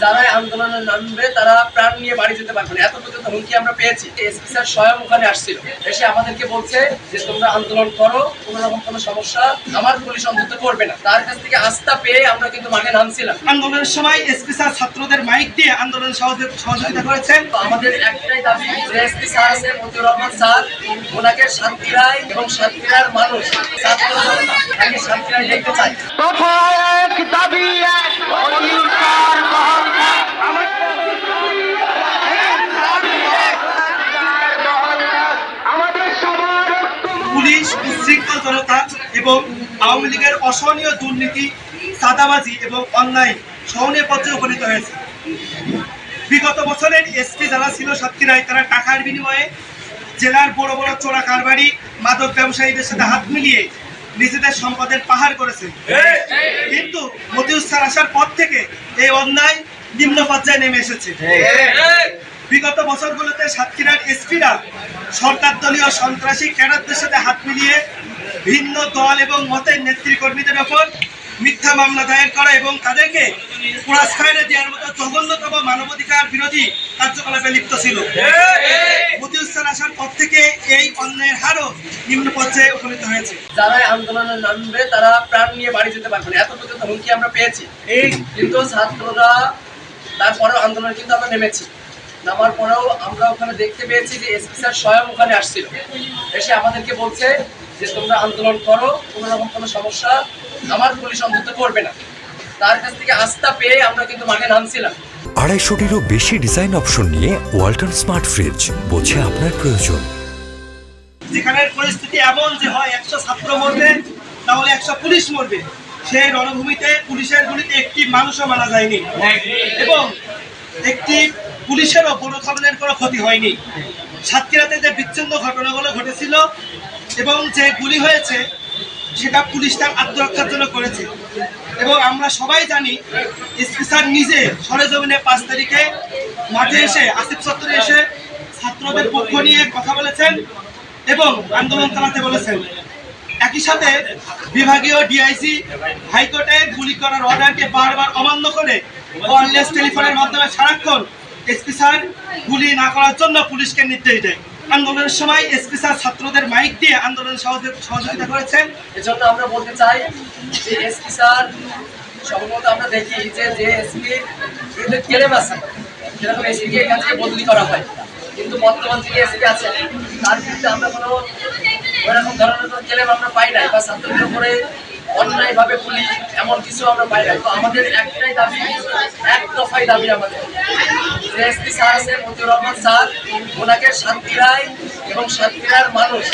যারাই আন্দোলনে নামবে তারা প্রাণ নিয়ে বাড়ি যেতে পারবে না, এত পর্যন্ত হুমকি আমরা পেয়েছি। এসপি স্যার স্বয়ং ওখানে আসছিল, এসে আমাদেরকে বলছে যে তোমরা আন্দোলন করো, কোনো রকম কোনো সমস্যা আমার পুলিশ অন্তত করবে না। তার কাছ থেকে আস্থা পেয়ে আমরা কিন্তু মাঠে নামছিলাম। আন্দোলনের সময় এসপি স্যার ছাত্রদের মাইক দিয়ে আন্দোলনে সহযোগিতা করেছেন। আমাদের একটাই দাবি যে এসপি স্যার আছে মতিউর রহমান স্যার, ওনাকে শান্তিরায় এবং শান্তিরার মানুষ ছাত্র তাকে শান্তিরায় দেখতে চাই। পুলিশ, উচ্ছৃঙ্খল জনতা এবং আওয়ামী লীগের অসহনীয় দুর্নীতি, চাঁদাবাজি এবং অন্যায় সহনীয় পর্যায়ে উপনীত হয়েছে। বিগত বছরের এসপি যারা ছিল সাতক্ষীরায়, তারা টাকার বিনিময়ে জেলার বড় বড় চোরা কারবারি, মাদক ব্যবসায়ীদের সাথে হাত মিলিয়ে নিজেদের সম্পদের পাহাড় করেছে। কিন্তু মতিউর স্যার আসার পর থেকে এই অন্যায় নিম্ন পর্যায়ে নেমে এসেছে। বিগত বছরগুলোতে সাতক্ষীরার এসপিরা সরকার দলীয় সন্ত্রাসী ক্যাডারদের সাথে হাত মিলিয়ে ভিন্ন দল এবং মতের নেতৃকর্মীদের ওপর মিথ্যা মামলা দায়ের করা এবং তাদেরকে ক্রস ফায়ারে দেওয়ার মতো জঘন্যতম মানবাধিকার বিরোধী কার্যকলাপে লিপ্ত ছিল। মতিউর স্যার আসার পর থেকে এই অন্যায়ের হারও নিম্ন পর্যায়ে উপনীত হয়েছে। যারাই আন্দোলনে নামবে তারা প্রাণ নিয়ে বাড়ি যেতে পারবে না, এত পর্যন্ত হুমকি আমরা পেয়েছি। কিন্তু ছাত্ররা তারপরেও আন্দোলনে কিন্তু আমরা নেমেছি। নামার পরেও আমরা ওখানে দেখতে পেয়েছি যে এসপি স্যার স্বয়ং ওখানে আসছিল, এসে আমাদেরকে বলছে যে তোমরা আন্দোলন করো, কোনো রকম কোনো সমস্যা আমার পুলিশ অন্তত করবে না। তার কাছ থেকে আস্থা পেয়ে আমরা কিন্তু মাঠে নামছিলাম। 250-টিরও বেশি ডিজাইন অপশন নিয়ে ওয়ালটন স্মার্ট ফ্রিজ, বোঝে আপনার প্রয়োজন। যেখানে পরিস্থিতি এমন যে হয় 100 ছাত্র মরবে তাহলে 100 পুলিশ মরবে, সেই রণভূমিতে পুলিশের গুলিতে একটি মানুষও মারা যায়নি এবং একটি পুলিশেরও বড় ধরনের কোনো ক্ষতি হয়নি। সাতক্ষীরাতে যে বিচ্ছিন্ন ঘটনাগুলো ঘটেছিল এবং যে গুলি হয়েছে সেটা পুলিশ তার আত্মরক্ষার জন্য করেছে। এবং আমরা সবাই জানি এসপি স্যার নিজে সরেজমিনে 5 তারিখে মাঠে এসে আসিফ চত্বরে এসে ছাত্রদের পক্ষ নিয়ে কথা বলেছেন এবং আন্দোলন চালাতে বলেছেন। একই সাথে বিভাগীয় ডিআইজি হাইকোর্টে গুলি করার অর্ডারকে বারবার অমান্য করে ওয়্যারলেস টেলিফোনের মাধ্যমে সারাক্ষণ এসপি স্যার গুলি না করার জন্য পুলিশকে নির্দেশ দেয়। আন্দোলনের সময় এসপি স্যার ছাত্রদের মাইক দিয়ে আন্দোলনে সহযোগিতা করেছেন। এজন্য আমরা বলতে চাই যে এসপি স্যার সম্ভবত আমরা দেখি যে এসপির বিরুদ্ধে ক্লেম আছে, যেরকম এসপিকে এখান থেকে বদলি করা হয়, কিন্তু বর্তমান যে এসপি আছে তার বিরুদ্ধে আমরা কোনো ওইরকম ধরনের কোনো ক্লেম আমরা পাই নাই, বা ছাত্রদের উপরে অন্যায়ভাবে গুলি এমন কিছু আমরা পাই নাই। তো আমাদের একটাই দাবি, এক দফাই দাবি আমাদের, যে এসপি স্যার আছে মতিউর রহমান স্যার, ওনাকে শান্তিরায় এবং শান্তিরার মানুষ